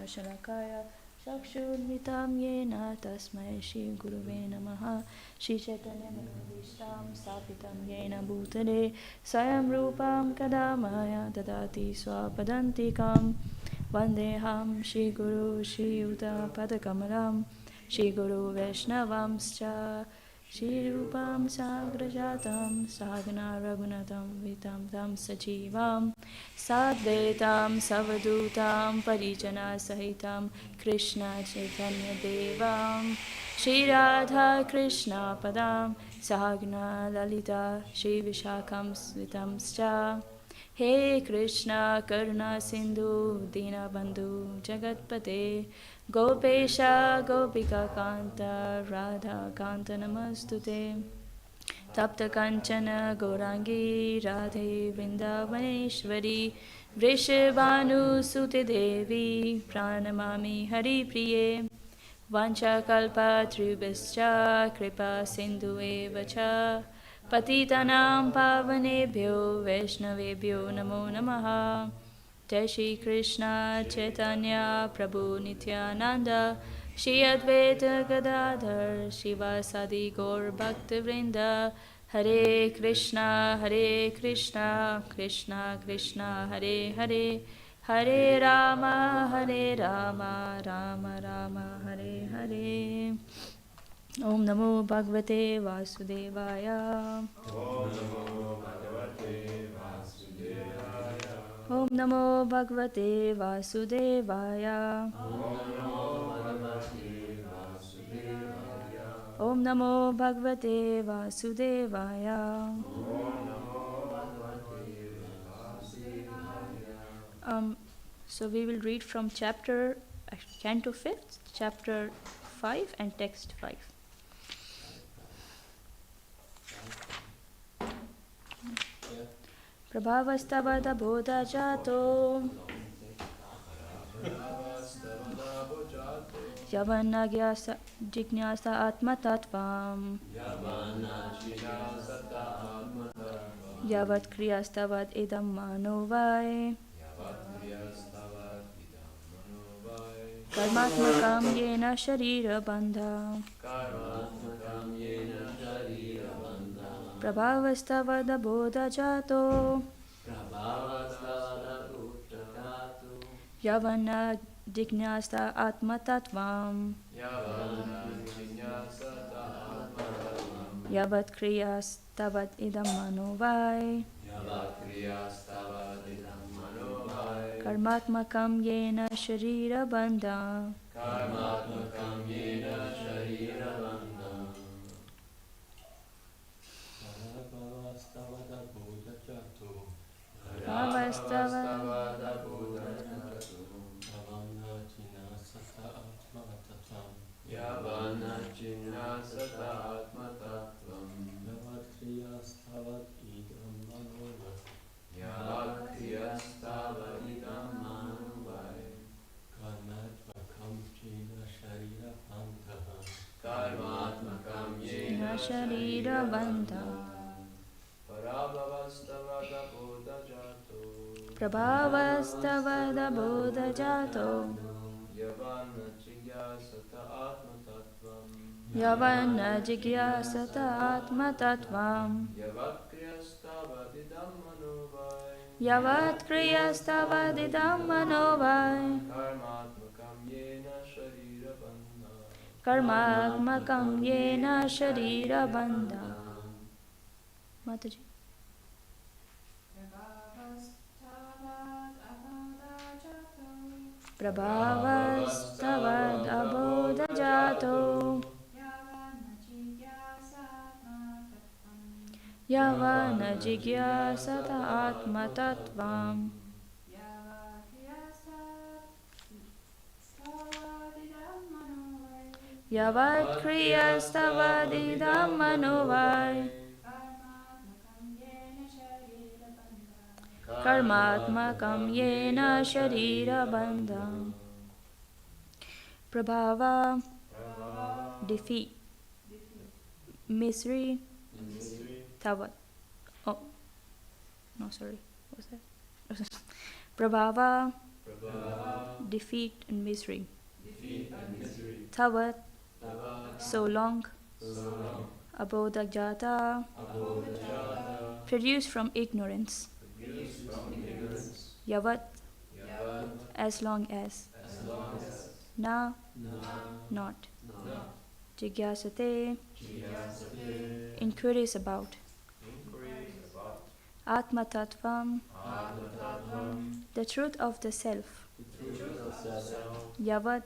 Shalakaya Chakshurmitam Yena Tasmai Shri Guruve Namaha Shri Chaitanya Manavishtam Sapitam Yena Bhutale Swayam Rupam Kadamaya Dadati Swapadantikam Vandeham Shri Guru Shri Yuta Padakamalam Shri Guru Vaishnavamscha Shri Rupam Sagrajatam Sagana Raghunatam Vitam Tam Sajivam Sadvetam Savadutam Parijana Sahitam Krishna Chaitanya Devam Shri Radha Krishna Padam Sagna Lalita Shri Vishakam Svitamscha He Krishna Karuna Sindhu Dinabandhu Jagatpate Gopesha Gopika Kanta Radha Kanta Namastute Tapta Kanchana Gaurangi Radhe Vrindavaneshwari Vrishabhanu Sute Devi Pranamami Hari Priye Vancha Kalpa Tribhischa Kripa Sindhu Evacha Patitanam Pavanebhyo Vaishnavebhyo Namo Namaha Jai Shri Krishna Chaitanya Prabhu Nityananda Shri Advaita Gadadhar Shivasadi Gaur Bhaktivinoda Hare Krishna Krishna Krishna Hare Hare Hare Rama Rama Rama Hare Hare Om Namo Bhagavate Vasudevaya Om Namo Bhagavate Vasudevaya Om Namo Bhagavate Vasudevaya So we will read from Canto 5th, chapter 5 and text 5. Prabhavastavada bodha jato Yavana jignasa atma tattvam Yavat kriyastavad idam manovai Karmatmakam yena sharira bandha Prabhavastavada bodha jato Yavana jignasa atma tattvam Yavat kriyastavad idam manovai Karmatmakam yena sharira bandha Yavana Jinasata Atmatattvam Yavat Kriyastavad Idam Manovai Yavat Kriyastavad Idam Manovai Karmatmakam Jena Sharira Bandha Karmatmakam Jena Sharira Bandha Prabhavastavada Bodha Jato Prabhavastavada bodha jato Yavana Jigyasata Atma Tattvam Yavana jigyasata atma tattvam Yavat Kriyastavadidam Manovai Yavat kriyastavadidam manovai Karmatmakam Yena Sharira Bandha Karmatmakam yena sharira bandha Mataji Prabhavastavad abodha jato Yavana jigyasata atma tattvam Yavat kriyastavadidam manovai Karmatmakam yena sharira bandham Prabhava defeat misery tavat oh no sorry what's that Prabhava Prabha, defeat and misery. defeat and misery. Tavat, Tava, so long. so long. Abodhajata, Abodhajata, produced from ignorance. produced from ignorance. Yavat, Yavat, as long as. long as. Na, Na, not. na. Jigyasate, Jigyasate, inquiries about. inquiries about. Atma Tattvam, Atma-tattvam, the truth of the self. the truth of self. Yavat,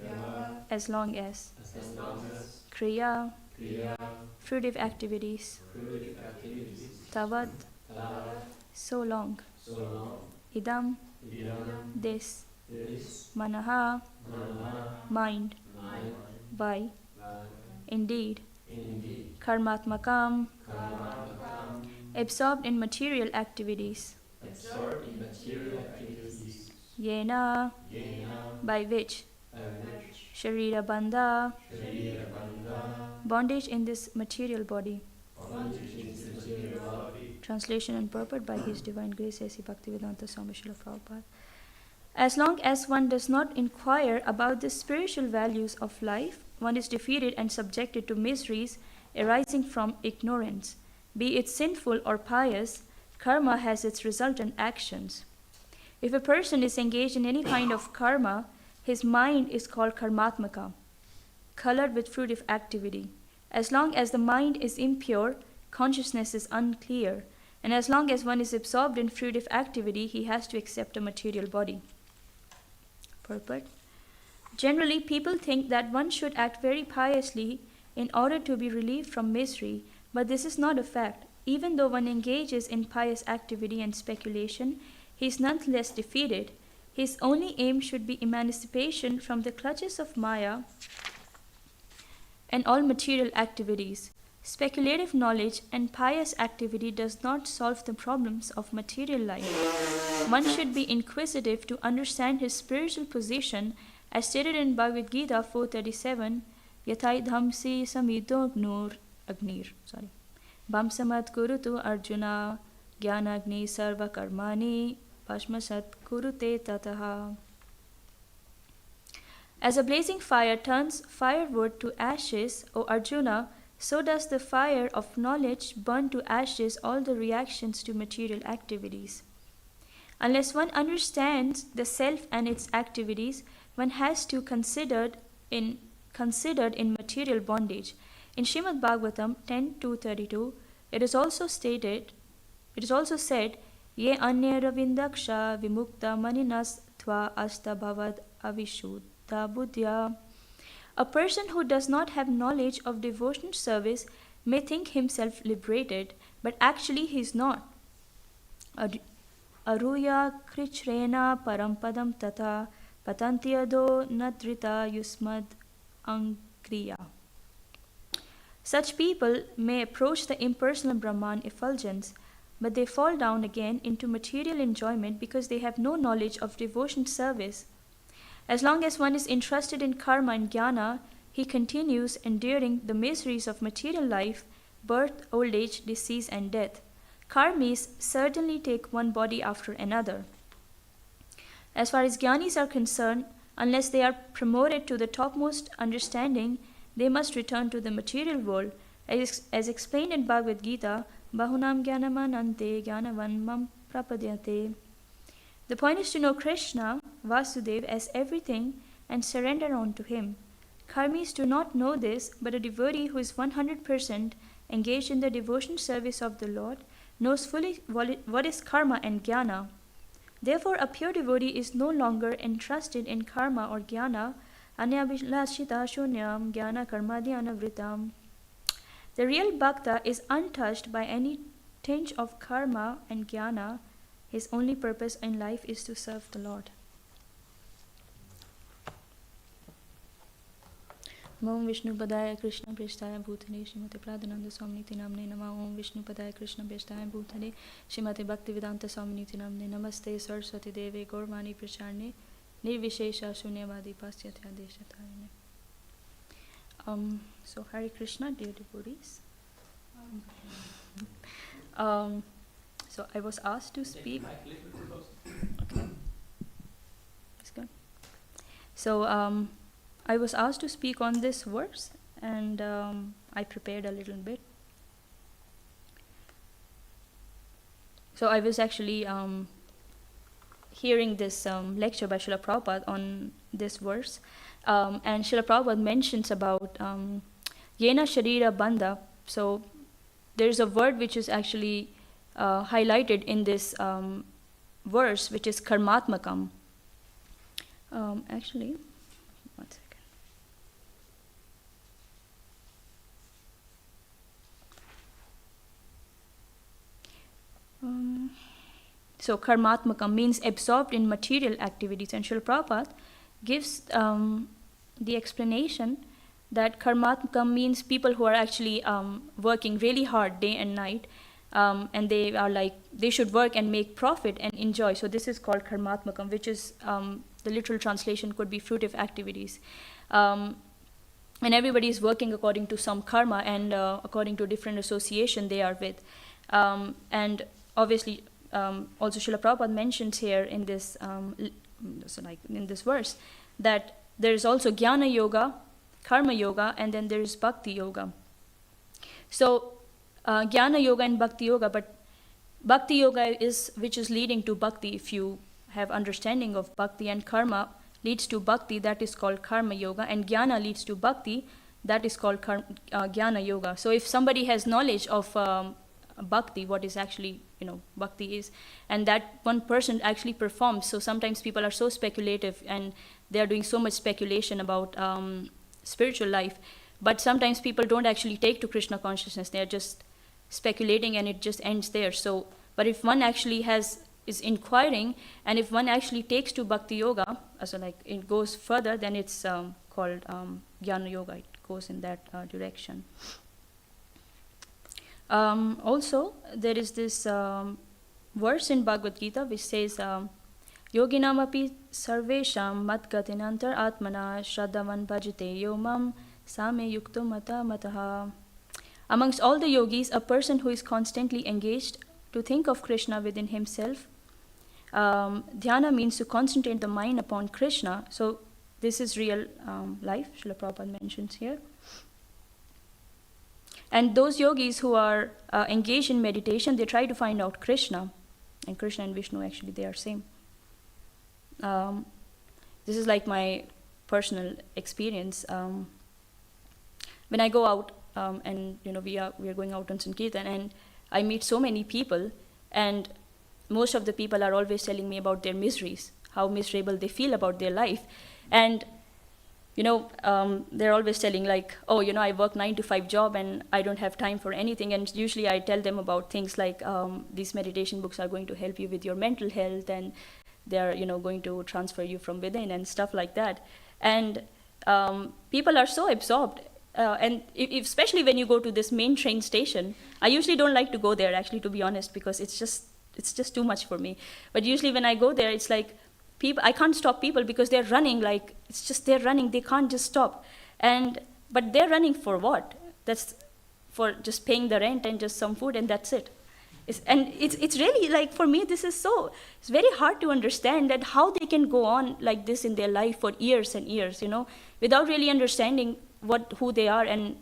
Yavat, as long as. as long as. Kriya, Kriya, fruitive activities. fruitive activities. Tavat, Tavat, so long. so long. Idam, Idam, this. this. Manaha, Mana, mind. mind. By, By, indeed. indeed. Karmatmakam, Karma-kakam, absorbed in material activities. absorbed in material activities. Yena, Yena, by which. by which. Sharira bandha, Sharira-bandha, bondage in this material body. bondage in this material body. Translation and purport by His Divine Grace A.C. Bhaktivedanta Swami Srila Prabhupada. As long as one does not inquire about the spiritual values of life, one is defeated and subjected to miseries arising from ignorance. Be it sinful or pious, karma has its resultant actions. If a person is engaged in any kind of karma, his mind is called karmatmaka, colored with fruitive activity. As long as the mind is impure, consciousness is unclear, and as long as one is absorbed in fruitive activity, he has to accept a material body. Purport. Generally, people think that one should act very piously in order to be relieved from misery, but this is not a fact. Even though one engages in pious activity and speculation, he is nonetheless defeated. His only aim should be emancipation from the clutches of Maya and all material activities. Speculative knowledge and pious activity does not solve the problems of material life. One should be inquisitive to understand his spiritual position, as stated in Bhagavad Gita 4:37, Yathai dhamsi samido agnir. Bhamsamat kurutu Arjuna Jnanagni sarva karmani Bhasmasat kurute tataha. As a blazing fire turns firewood to ashes, O Arjuna, so does the fire of knowledge burn to ashes all the reactions to material activities. Unless one understands the self and its activities, one has to considered in material bondage. In Srimad Bhagavatam 10:232, it is also said, Ye anya ravindaksha vimukta maninas tva asta bhavad avishuddha buddhya. A person who does not have knowledge of devotional service may think himself liberated, but actually he is not. Aruya krichrena parampadam tata patantyado nadrita yusmad angriya. Such people may approach the impersonal Brahman effulgence, but they fall down again into material enjoyment because they have no knowledge of devotion service. As long as one is interested in karma and jnana, he continues enduring the miseries of material life, birth, old age, disease, and death. Karmis certainly take one body after another. As far as jnanis are concerned, unless they are promoted to the topmost understanding, they must return to the material world. As explained in Bhagavad Gita, Bahunam Jnanamanante Jnanavan Mam Prapadyate. The point is to know Krishna, Vasudeva, as everything and surrender on to him. Karmis do not know this, but a devotee who is 100% engaged in the devotion service of the Lord knows fully what is karma and jnana. Therefore, a pure devotee is no longer entrusted in karma or jnana, anyabhilashita shunyam jnana karmadhyana vritam. The real bhakta is untouched by any tinge of karma and jnana. His only purpose in life is to serve the Lord. Om Vishnu Padaya Krishna Prestaya Bhutale Srimate Pradhananda Swamniti Namne Nama Om Vishnu Padaya Krishna Prestaya Bhutale Srimate Bhaktivedanta Swamniti Namne Namaste Saraswati Deve Gaurmani Pracharne Nirvishesha Shunyavadi Pasyatya Deshatarine. So Hare Krishna, dear devotees. So I was asked to speak. Okay. So I was asked to speak on this verse, and I prepared a little bit. So I was actually hearing this lecture by Srila Prabhupada on this verse, and Srila Prabhupada mentions about Yena Sharira Bandha. So there's a word which is actually highlighted in this verse, which is karmatmakam. Actually, one second. So karmatmakam means absorbed in material activities, and Srila Prabhupada gives the explanation that karmatmakam means people who are actually working really hard day and night, and they are like, they should work and make profit and enjoy. So this is called karmatmakam, which is the literal translation could be fruitive activities. And everybody is working according to some karma and according to different association they are with. And obviously, also Srila Prabhupada mentions here in this, in this verse, that there is also jnana yoga, karma yoga, and then there is bhakti yoga. So jnana yoga and bhakti yoga, but bhakti yoga is which is leading to bhakti. If you have understanding of bhakti, and karma leads to bhakti, that is called karma yoga, and jnana leads to bhakti, that is called jnana yoga. So if somebody has knowledge of bhakti, what is actually, bhakti is, and that one person actually performs. So sometimes people are so speculative and they are doing so much speculation about spiritual life, but sometimes people don't actually take to Krishna consciousness. They are just speculating and it just ends there. So, but if one actually is inquiring, and if one actually takes to bhakti yoga, so like it goes further, then it's called jnana yoga. It goes in that direction. Also, there is this verse in Bhagavad Gita which says, Yoginam api sarvesham matgatinantar atmana shraddhavan bhajate yomam same yukto mata mataha. Amongst all the yogis, a person who is constantly engaged to think of Krishna within himself. Dhyana means to concentrate the mind upon Krishna. So this is real life, Srila Prabhupada mentions here. And those yogis who are engaged in meditation, they try to find out Krishna. And Krishna and Vishnu, actually, they are same. This is like my personal experience. When I go out, and we are going out on Sankirtan, and I meet so many people, and most of the people are always telling me about their miseries, how miserable they feel about their life. And they're always telling like, oh, I work 9 to 5 job and I don't have time for anything. And usually I tell them about things like these meditation books are going to help you with your mental health, and they're going to transfer you from within and stuff like that. And people are so absorbed. And especially when you go to this main train station, I usually don't like to go there, actually, to be honest, because it's just too much for me. But usually when I go there, it's like, I can't stop people because they're running, like, it's just they're running, they can't just stop. But they're running for what? That's for just paying the rent and just some food, and that's it. It's really, like, for me, it's very hard to understand that how they can go on like this in their life for years and years, without really understanding who they are, and,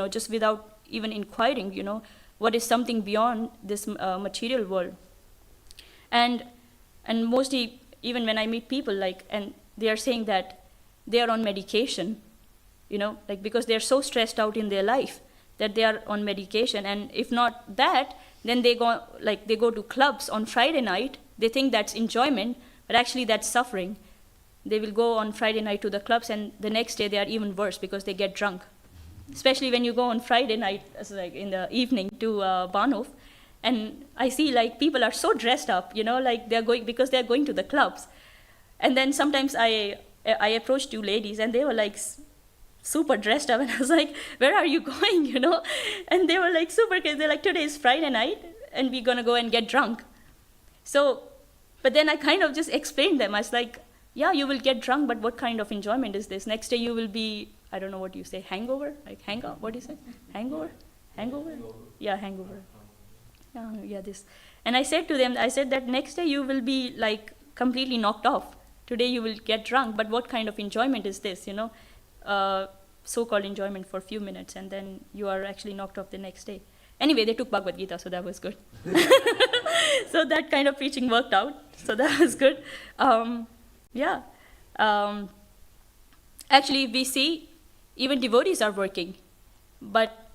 just without even inquiring, what is something beyond this material world. And mostly, even when I meet people, like, and they are saying that they are on medication, like, because they are so stressed out in their life that they are on medication. And if not that, then they go to clubs on Friday night. They think that's enjoyment, but actually that's suffering. They will go on Friday night to the clubs, and the next day they are even worse because they get drunk. Especially when you go on Friday night, like in the evening, to Banov. And I see, like, people are so dressed up, like they're going, because they're going to the clubs. And then sometimes I approached 2 ladies, and they were like super dressed up, and I was like, where are you going, And they were like super, they're like, today is Friday night, and we're gonna go and get drunk. So, but then I kind of just explained them. I was like, yeah, you will get drunk, but what kind of enjoyment is this? Next day you will be, I don't know what you say, hangover? Like hangover, what do you say? Hangover? Hangover? Yeah, hangover. Yeah, this. And I said to them, that next day you will be like completely knocked off today you will get drunk, but what kind of enjoyment is this, so-called enjoyment for a few minutes, and then you are actually knocked off the next day. Anyway, they took Bhagavad Gita, so that was good. So that kind of preaching worked out, so that was good. Yeah. Actually, we see even devotees are working, but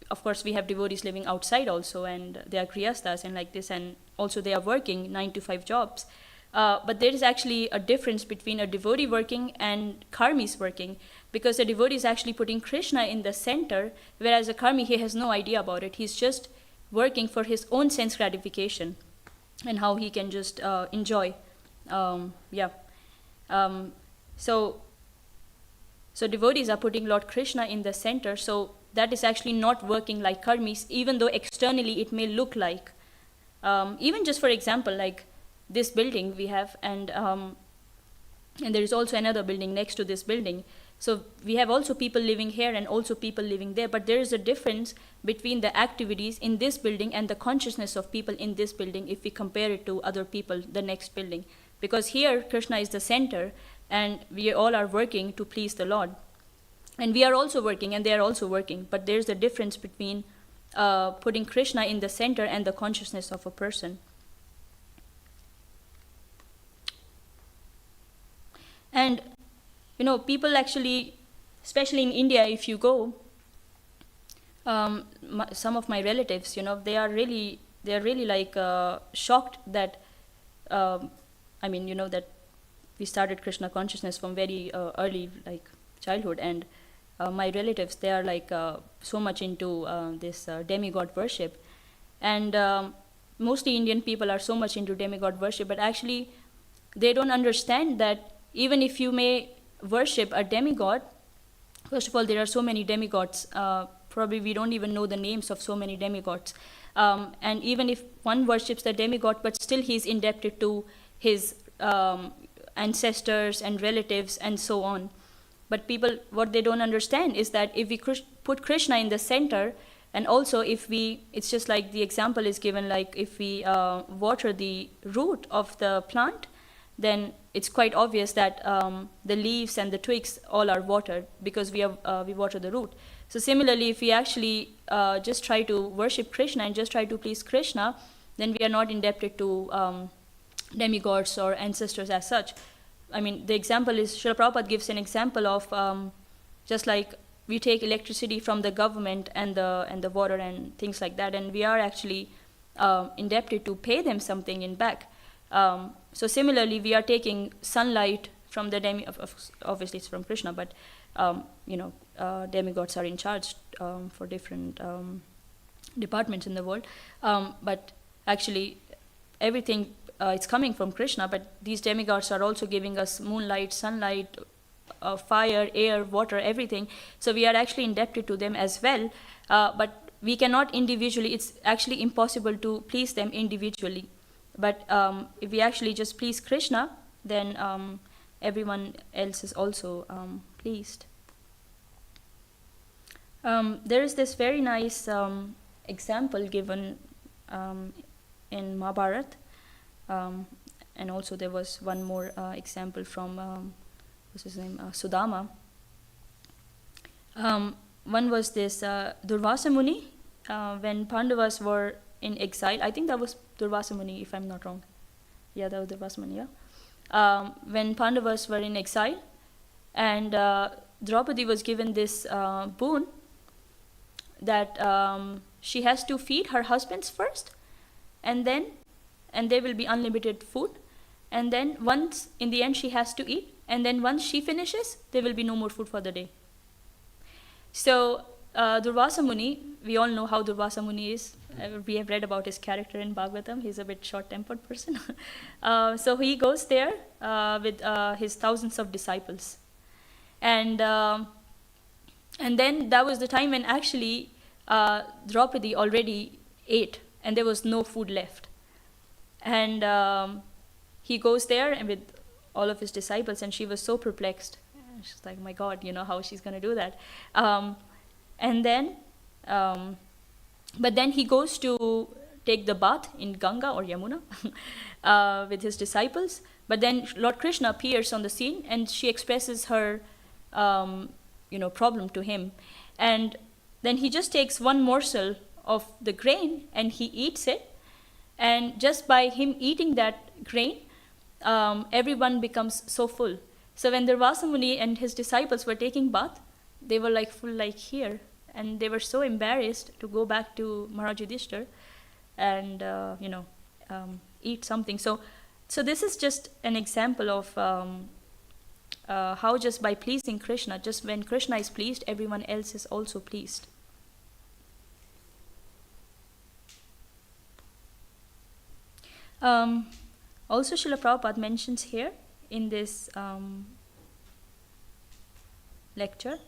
of course we have devotees living outside also, and they are grihasthas and like this, and also they are working 9 to 5 jobs. But there is actually a difference between a devotee working and karmis working, because the devotee is actually putting Krishna in the center, whereas a karmi, he has no idea about it. He's just working for his own sense gratification and how he can just enjoy. So devotees are putting Lord Krishna in the center, so that is actually not working like karmis, even though externally it may look like. Even just for example, like this building we have, and there is also another building next to this building. So we have also people living here and also people living there, but there is a difference between the activities in this building and the consciousness of people in this building if we compare it to other people, the next building. Because here Krishna is the center, and we all are working to please the Lord. And we are also working, and they are also working, but there's a difference between putting Krishna in the center and the consciousness of a person. And people actually, especially in India, if you go, some of my relatives, they are really like shocked that, that we started Krishna consciousness from very early, like childhood, and my relatives, they are like so much into this demigod worship, and mostly Indian people are so much into demigod worship, but actually they don't understand that even if you may worship a demigod, first of all, there are so many demigods, probably we don't even know the names of so many demigods, and even if one worships the demigod, but still he is indebted to his ancestors and relatives and so on. But people, what they don't understand is that if we put Krishna in the center, and also if it's just like the example is given, like if we water the root of the plant, then it's quite obvious that the leaves and the twigs all are watered because we water the root. So similarly, if we actually just try to worship Krishna and just try to please Krishna, then we are not indebted to demigods or ancestors as such. I mean, the example is, Srila Prabhupada gives an example of just like we take electricity from the government and the water and things like that, and we are actually indebted to pay them something in back. So similarly, we are taking sunlight from the obviously it's from Krishna, but demigods are in charge for different departments in the world. But actually, everything it's coming from Krishna, but these demigods are also giving us moonlight, sunlight, fire, air, water, everything. So we are actually indebted to them as well. But we cannot individually, it's actually impossible to please them individually. But if we actually just please Krishna, then everyone else is also pleased. There is this very nice example given in Mahabharata, and also there was one more example from what's his name, Sudama. One was this Durvasa Muni, when Pandavas were in exile. I think that was Durvasa Muni, if I'm not wrong. Yeah, that was Durvasa Muni, yeah. When Pandavas were in exile, and Draupadi was given this boon that she has to feed her husbands first, and there will be unlimited food, and then once in the end she has to eat, and then once she finishes, there will be no more food for the day. So Durvasa Muni, we all know how Durvasa Muni is. We have read about his character in Bhagavatam. He's a bit short-tempered person. So he goes there with his thousands of disciples. And then that was the time when actually Draupadi already ate and there was no food left. And he goes there and with all of his disciples, and she was so perplexed. She's like, my God, how she's going to do that. But then he goes to take the bath in Ganga or Yamuna with his disciples. But then Lord Krishna appears on the scene, and she expresses her, problem to him. And then he just takes one morsel of the grain and he eats it. And just by him eating that grain, everyone becomes so full. So when Durvasa Muni and his disciples were taking bath, they were like full like here. And they were so embarrassed to go back to Maharaj Yudhishthir and, eat something. So this is just an example of how just by pleasing Krishna, just when Krishna is pleased, everyone else is also pleased. Also, Srila Prabhupada mentions here in this lecture,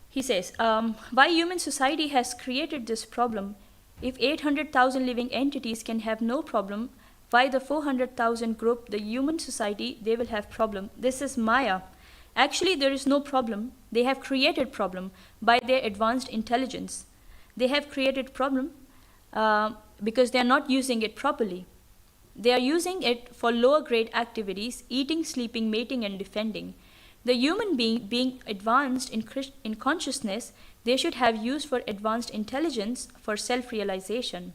he says, why human society has created this problem? If 800,000 living entities can have no problem, why the 400,000 group, the human society, they will have problem? This is Maya. Actually, there is no problem. They have created problem by their advanced intelligence. They have created problem because they are not using it properly. They are using it for lower grade activities, eating, sleeping, mating, and defending. The human being advanced in consciousness, they should have used for advanced intelligence for self-realization.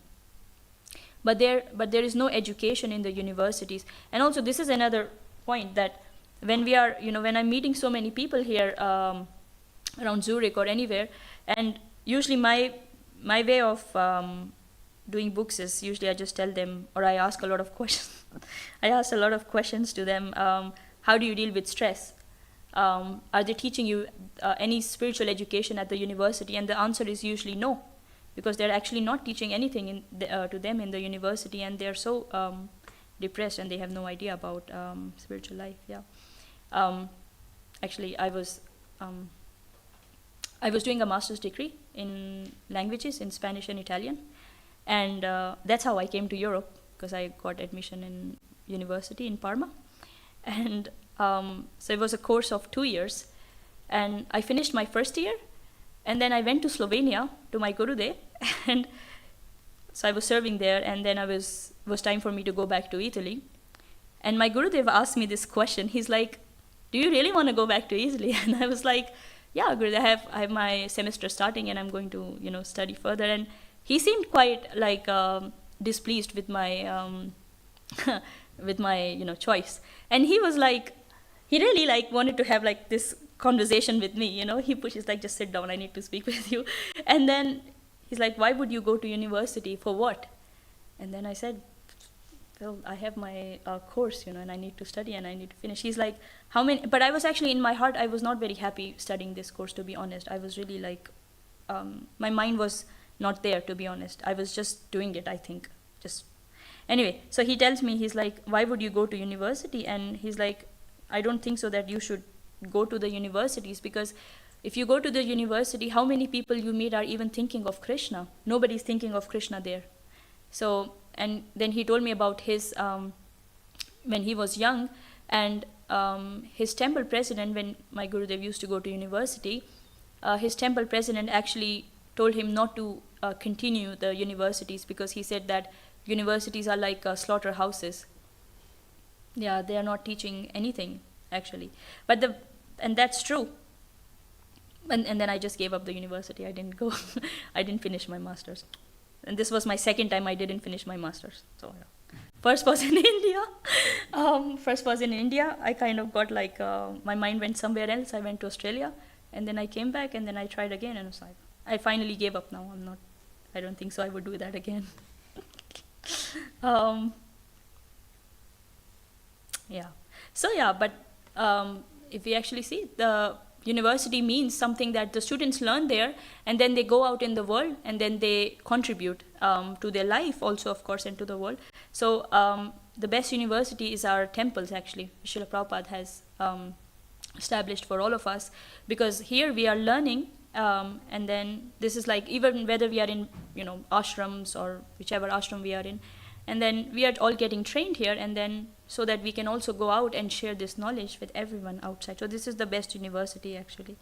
But there is no education in the universities. And also this is another point, that when we are, when I'm meeting so many people here around Zurich or anywhere, and usually my way of doing books is usually I just tell them, or I ask a lot of questions. I ask a lot of questions to them. How do you deal with stress? Are they teaching you any spiritual education at the university? And the answer is usually no, because they're actually not teaching anything to them in the university, and they're so depressed and they have no idea about spiritual life. Actually, I was doing a master's degree in languages, in Spanish and Italian, and that's how I came to Europe, because I got admission in university in Parma. And so it was a course of 2 years, and I finished my first year, and then I went to Slovenia to my Gurudev, and so I was serving there, and then it was time for me to go back to Italy. And my Gurudev asked me this question. He's like, do you really want to go back to Italy? And I was like, yeah, Gurudev, I have my semester starting, and I'm going to study further. And he seemed quite like displeased with my with my choice. And he was like, he really wanted to have this conversation with me. He pushes just sit down, I need to speak with you. And then he's like, why would you go to university, for what? And then I said, well, I have my course, and I need to study and I need to finish. He's like, how many? But I was actually, in my heart, I was not very happy studying this course, to be honest. I was really my mind was not there, to be honest. I was just doing it, I think. Anyway, so he tells me, he's like, why would you go to university? And he's like, I don't think so that you should go to the universities, because if you go to the university, how many people you meet are even thinking of Krishna? Nobody's thinking of Krishna there. So, and then he told me about his, when he was young, and his temple president, when my Gurudev used to go to university, his temple president actually told him not to continue the universities, because he said that universities are like slaughterhouses. Yeah, they are not teaching anything, actually. And that's true. And then I just gave up the university. I didn't go. I didn't finish my master's. And this was my second time I didn't finish my master's. So yeah. First was in India. I kind of got my mind went somewhere else. I went to Australia, and then I came back, and then I tried again, and I finally gave up now. I don't think so I would do that again. Yeah. So yeah, but if we actually see, the university means something that the students learn there, and then they go out in the world, and then they contribute to their life also, of course, and to the world. So the best university is our temples, actually. Srila Prabhupada has established for all of us, because here we are learning, and then this is even whether we are in ashrams or whichever ashram we are in, and then we are all getting trained here, and then so that we can also go out and share this knowledge with everyone outside. So this is the best university, actually.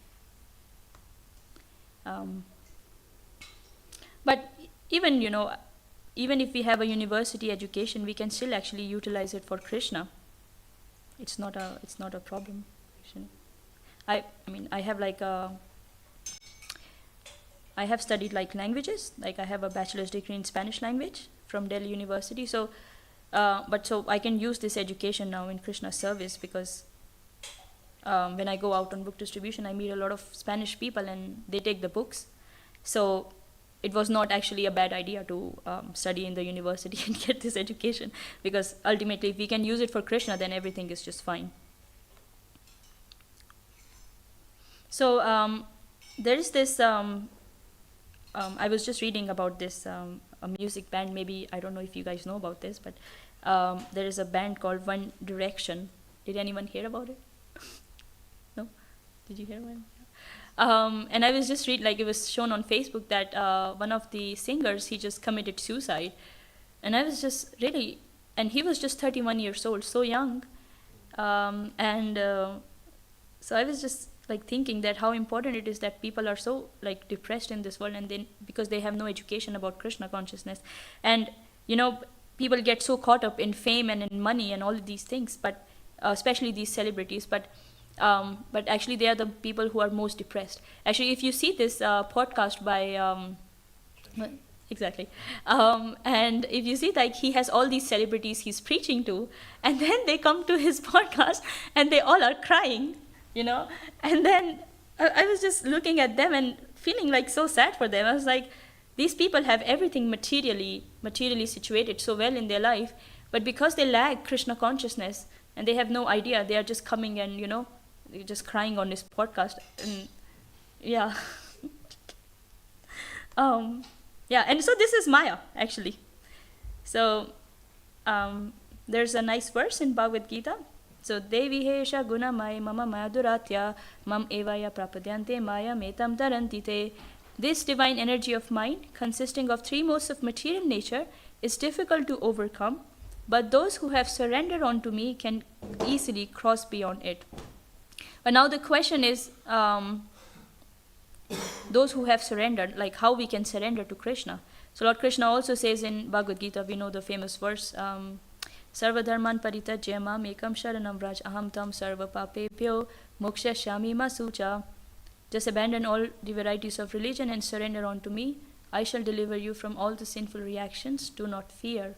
But even if we have a university education, we can still actually utilize it for Krishna. it's not a problem. Actually. I mean, I have studied like languages. Like I have a bachelor's degree in Spanish language from Delhi University. So, so I can use this education now in Krishna service because when I go out on book distribution, I meet a lot of Spanish people and they take the books. So it was not actually a bad idea to study in the university and get this education, because ultimately if we can use it for Krishna, then everything is just fine. So there is this, I was just reading about this, a music band, maybe, I don't know if you guys know about this, but there is a band called One Direction. Did anyone hear about it? No? Did you hear about it? And I was just reading, like it was shown on Facebook that one of the singers, he just committed suicide. And I was just really, and he was just 31 years old, so young. So I was just like thinking that how important it is that people are so like depressed in this world, and then because they have no education about Krishna consciousness. And people get so caught up in fame and in money and all of these things, but especially these celebrities, but actually they are the people who are most depressed. Actually, if you see this podcast by exactly, and if you see, like, he has all these celebrities he's preaching to, and then they come to his podcast and they all are crying, and then I was just looking at them and feeling like so sad for them. I was like, these people have everything materially situated so well in their life, but because they lack Krishna consciousness and they have no idea, they are just coming and they're just crying on this podcast. And yeah. Yeah, and so this is Maya, actually. So there's a nice verse in Bhagavad Gita. So Devi hesha guna maya mama mayaduratya mam evaya prapadyante maya metam taranti te. This divine energy of mind, consisting of three modes of material nature, is difficult to overcome, but those who have surrendered unto me can easily cross beyond it. But now the question is, those who have surrendered, like how we can surrender to Krishna. So Lord Krishna also says in Bhagavad Gita, we know the famous verse, Sarva dharman parityajya mam ekam sharanam vraj aham tam sarva papebhyo mokshashyami ma sucha. Just abandon all the varieties of religion and surrender unto me. I shall deliver you from all the sinful reactions. Do not fear.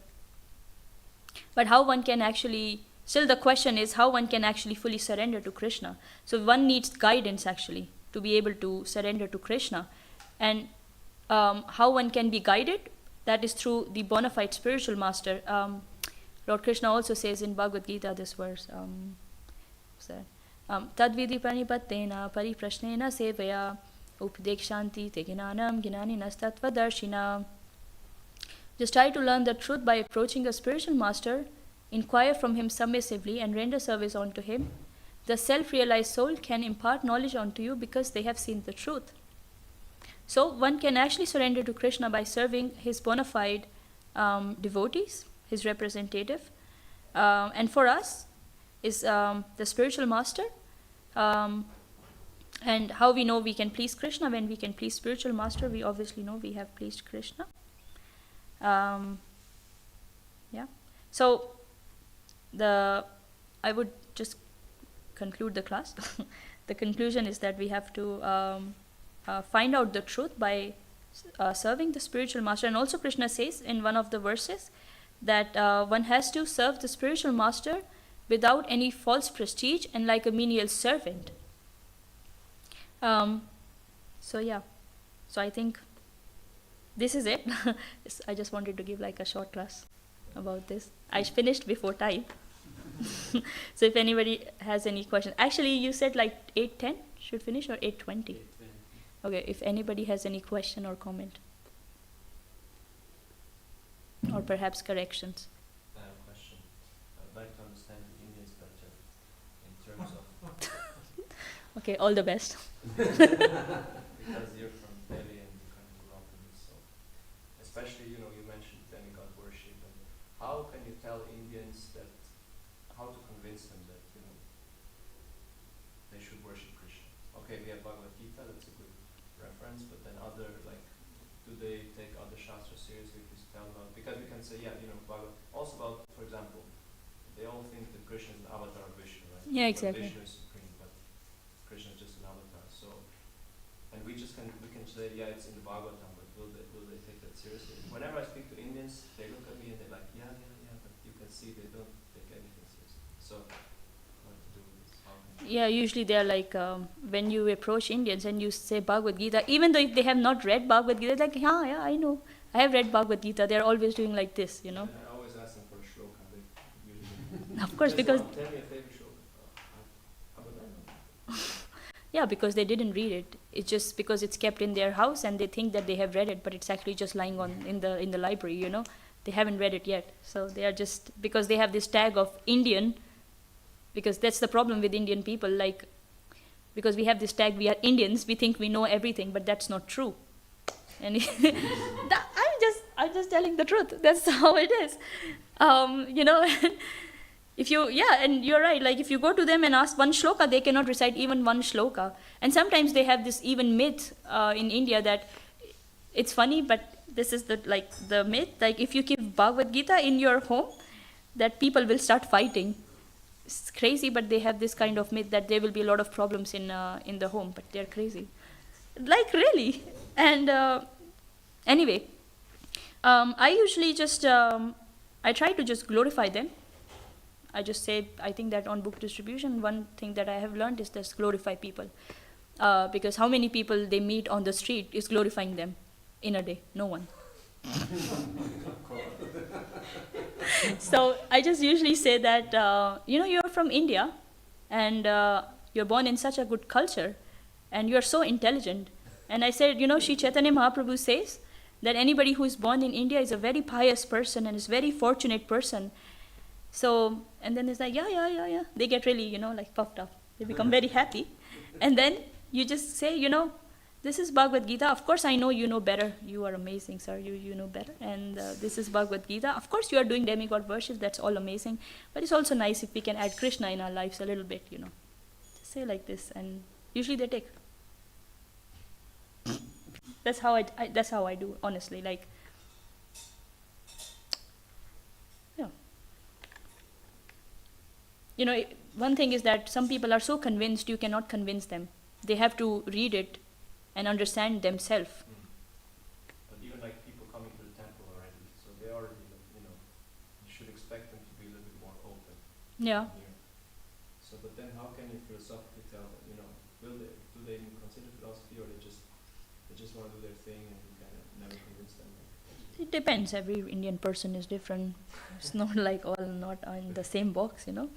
But how one can actually, still the question is how one can actually fully surrender to Krishna. So one needs guidance actually to be able to surrender to Krishna. And how one can be guided, that is through the bona fide spiritual master. Lord Krishna also says in Bhagavad Gita this verse, Tadvidi pranipattena pariprashnena sevaya upadekshanti te gnanam gnaninas tattvadarshina. Just try to learn the truth by approaching a spiritual master, inquire from him submissively and render service unto him. The self-realized soul can impart knowledge unto you because they have seen the truth. So one can actually surrender to Krishna by serving his bona fide devotees, his representative. And for us is the spiritual master. And how we know we can please Krishna? When we can please spiritual master, we obviously know we have pleased Krishna. Yeah. So I would just conclude the class. The conclusion is that we have to find out the truth by serving the spiritual master. And also Krishna says in one of the verses that one has to serve the spiritual master without any false prestige and like a menial servant. So yeah, so I think this is it. I just wanted to give like a short class about this. I finished before time. So if anybody has any questions, actually you said like 8:10 should finish or 8:20? Okay, if anybody has any question or comment, or perhaps corrections. I have a question. I'd like to understand the Indians better in terms of... Okay, all the best. Because you're from Delhi and you kind of grew up in this, so especially, you mentioned demigod worship, and how can you tell Indians that, how to convince them that, they should worship Krishna? Okay, we have Bhagavad Gita, that's a good reference, but then do they take other shastras seriously if you tell them? Because we can say, Bhagavad, also about, for example, they all think that Krishna is an avatar of Vishnu, right? Yeah, But exactly. Vishnu is supreme, but Krishna is just an avatar. So, and we can say, yeah, it's in the Bhagavatam, but will they take that seriously? Whenever I speak to Indians, they look at me and they're like, yeah, but you can see they don't take anything seriously. So, what to do with this? How can Yeah, usually they are like, when you approach Indians and you say Bhagavad Gita, even though if they have not read Bhagavad Gita, they're like, yeah, I know. I have read Bhagavad Gita. They're always doing like this, you know. And I always ask them for a shloka. They usually Of course, just because one. Tell me a favorite shloka. How about that? yeah, because they didn't read it. It's just because it's kept in their house and they think that they have read it, but it's actually just lying on in the library, you know. They haven't read it yet. So they are just, because they have this tag of Indian, because that's the problem with Indian people, like, because we have this tag, we are Indians, we think we know everything, but that's not true. And I'm just telling the truth. That's how it is. You know, if you, yeah, and you're right, like if you go to them and ask one shloka, they cannot recite even one shloka. And sometimes they have this even myth in India that it's funny, but this is the myth, like if you keep Bhagavad Gita in your home, that people will start fighting. It's crazy, but they have this kind of myth that there will be a lot of problems in the home, but they're crazy. Like really. And anyway, I usually just, I try to just glorify them. I just say, I think that on book distribution, one thing that I have learned is just glorify people. Because how many people they meet on the street is glorifying them in a day? No one. So I just usually say that, you're from India and you're born in such a good culture and you're so intelligent. And I said, Shri Chaitanya Mahaprabhu says that anybody who is born in India is a very pious person and is a very fortunate person. So, and then it's like, yeah. They get really, like puffed up. They become very happy. And then you just say, this is Bhagavad Gita. Of course, I know you know better. You are amazing, sir. You know better. And this is Bhagavad Gita. Of course, you are doing demigod worship. That's all amazing. But it's also nice if we can add Krishna in our lives a little bit, Just say like this. And usually they take. That's how I do, honestly. Like, one thing is that some people are so convinced you cannot convince them. They have to read it and understand themselves. But even like people coming to the temple already, so they already, you should expect them to be a little bit more open. Yeah. Here. So, but then how can you philosophically tell that, do they even consider philosophy, or they just want to do their thing and you kind of never convince them? It depends. Every Indian person is different. It's not like all not in the same box, Yeah.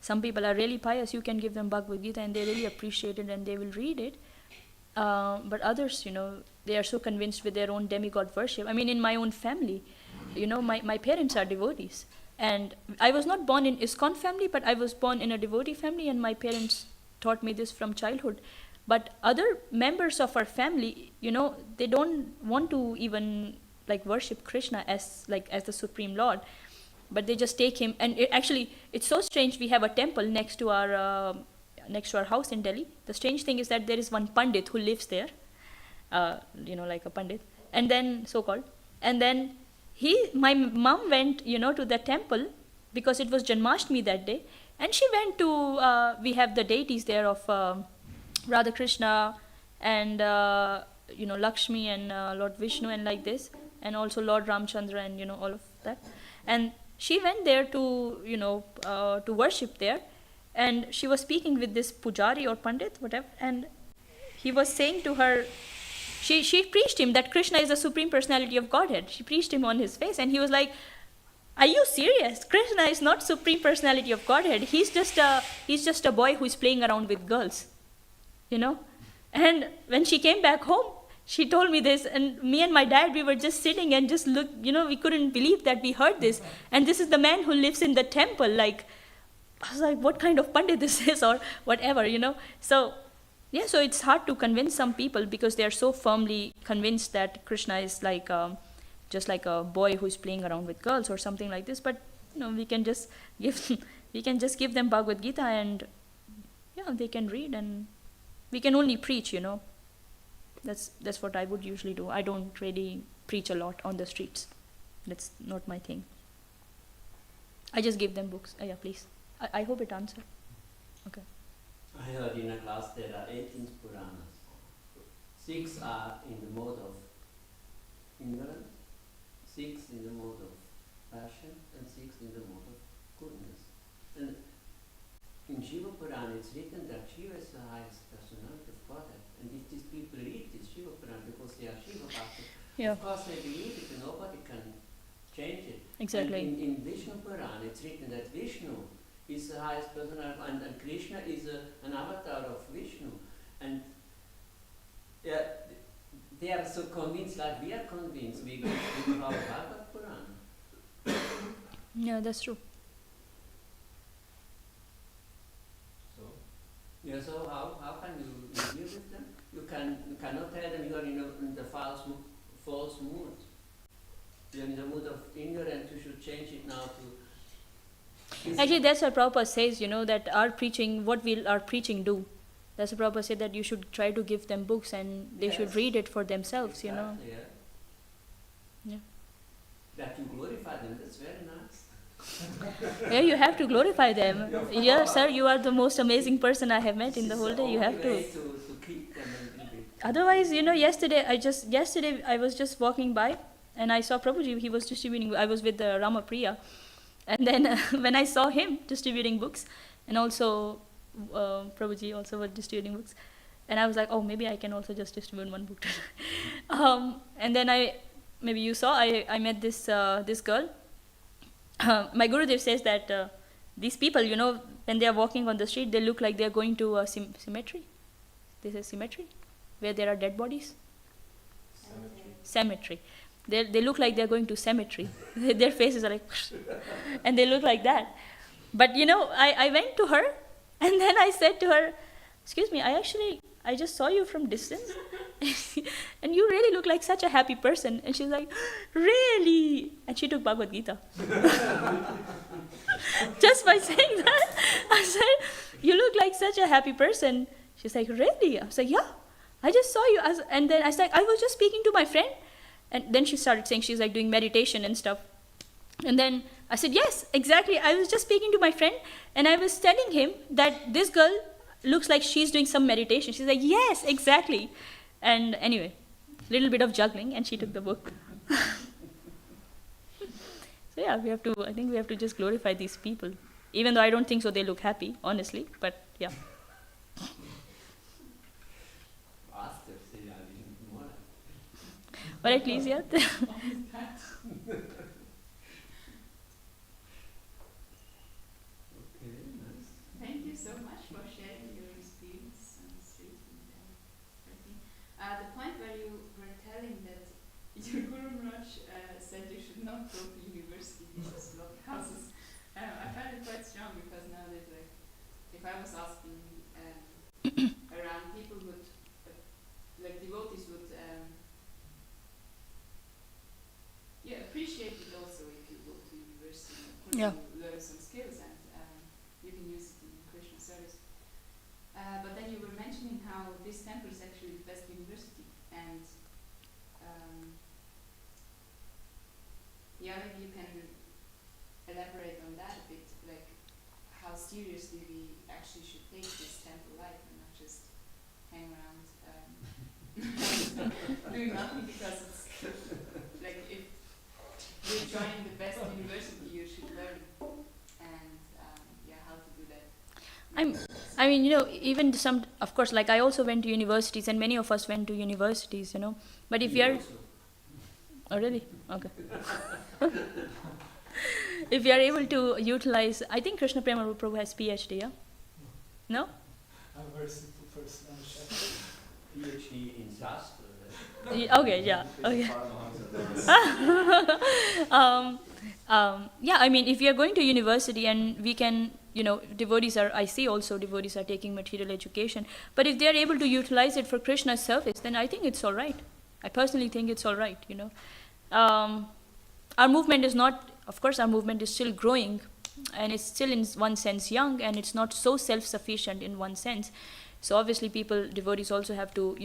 Some people are really pious. You can give them Bhagavad Gita and they really appreciate it and they will read it. But others, they are so convinced with their own demigod worship. I mean, in my own family, my parents are devotees. And I was not born in ISKCON family, but I was born in a devotee family and my parents taught me this from childhood. But other members of our family, they don't want to even like worship Krishna as the Supreme Lord. But they just take him, and it's so strange. We have a temple next to our house in Delhi. The strange thing is that there is one Pandit who lives there, like a Pandit, and then so-called, and then my mom went, to the temple because it was Janmashtami that day, and she went to, we have the deities there of Radha Krishna and Lakshmi and Lord Vishnu and like this, and also Lord Ramchandra and all of that, and she went there to to worship there, and she was speaking with this pujari or pandit, whatever, and he was saying to her, she preached him that Krishna is the Supreme Personality of Godhead. She preached him on his face, and he was like, "Are you serious? Krishna is not Supreme Personality of Godhead. He's just a boy who is playing around with girls, And when she came back home, she told me this, and me and my dad, we were just sitting and just looked, we couldn't believe that we heard this. And this is the man who lives in the temple. Like, I was like, what kind of pandit this is, or whatever, So, yeah, so it's hard to convince some people because they are so firmly convinced that Krishna is like just like a boy who's playing around with girls or something like this. But we can just give them Bhagavad Gita, and they can read, and we can only preach, That's what I would usually do. I don't really preach a lot on the streets. That's not my thing. I just give them books. Yeah, please. I hope it answered. Okay. I heard in a class there are 18 Puranas. 6 are in the mode of ignorance, 6 in the mode of passion, and 6 in the mode of goodness. And in Shiva Purana it's written that Shiva is the highest personality of Godhead. And if these people read this Shiva Purana because they are Shiva Bhakta, Yeah. of course they believe it and nobody can change it. Exactly. And in Vishnu Purana it's written that Vishnu is the highest personality and Krishna is an avatar of Vishnu. And yeah, they are so convinced like we are convinced. We go to our Bhagavad Purana. Yeah, that's true. So, Yeah, so how can you deal with them? You cannot tell them you are in the false mood. You're in the mood of ignorance, you should change it now to... Actually, that's what Prabhupada says, that our preaching, what will our preaching do? That's what Prabhupada said, that you should try to give them books and they should Yes. read it for themselves, Exactly, yeah. Yeah. That you glorify them, that's very nice. Yeah, you have to glorify them. Yeah, sir, you are the most amazing person I have met in the whole day. You have to to. keep them a little bit. Otherwise, yesterday I was just walking by and I saw Prabhuji, he was distributing, I was with Rama Priya. And then when I saw him distributing books, and also Prabhuji also was distributing books, and I was like, oh, maybe I can also just distribute one book. And then maybe you saw, I met this girl. My Gurudev says that these people, when they are walking on the street, they look like they are going to a cemetery. This is cemetery, where there are dead bodies. Cemetery. They look like they're going to cemetery. Their faces are like, and they look like that. But I went to her, and then I said to her, excuse me, I just saw you from distance, and you really look like such a happy person. And she's like, really? And she took Bhagavad Gita. Just by saying that, I said, you look like such a happy person. She's like, really? I was like, yeah, I just saw you. And then I was like, I was just speaking to my friend. And then she started saying she's like doing meditation and stuff. And then I said, yes, exactly. I was just speaking to my friend and I was telling him that this girl looks like she's doing some meditation. She's like, yes, exactly. And anyway, little bit of juggling and she took the book. So yeah, I think we have to just glorify these people. Even though I don't think so they look happy, honestly, but yeah. But at least, yeah. Okay, nice. Thank you so much for sharing your experience on the street and everything. The point where you were telling that your Guru Maharaj said you should not go to university because block houses, I find it quite strong because nowadays, like, if I was asking around, people would, like devotees would, appreciate it also if you go to university. Of course, Yeah. you learn some skills and you can use it in Krishna service. But then you were mentioning how this temple is actually the best university, and maybe you can elaborate on that a bit, like how seriously we actually should take this temple life and not just hang around doing nothing, because it's like if you're joining the best university, you should learn, and how to do that. Even some, of course, like I also went to universities and many of us went to universities, But if you're... Oh, really? Okay. If you are able to utilize... I think Krishna Prema Prabhu has PhD, yeah? No? I'm very simple person. I'm a chef. PhD in Shastra. Okay, yeah. Okay. If you are going to university and we can, I see also devotees are taking material education, but if they are able to utilize it for Krishna's service, then I think it's all right. I personally think it's all right, Our movement is not, of course, our movement is still growing, and it's still in one sense young, and it's not so self-sufficient in one sense. So obviously devotees also have to,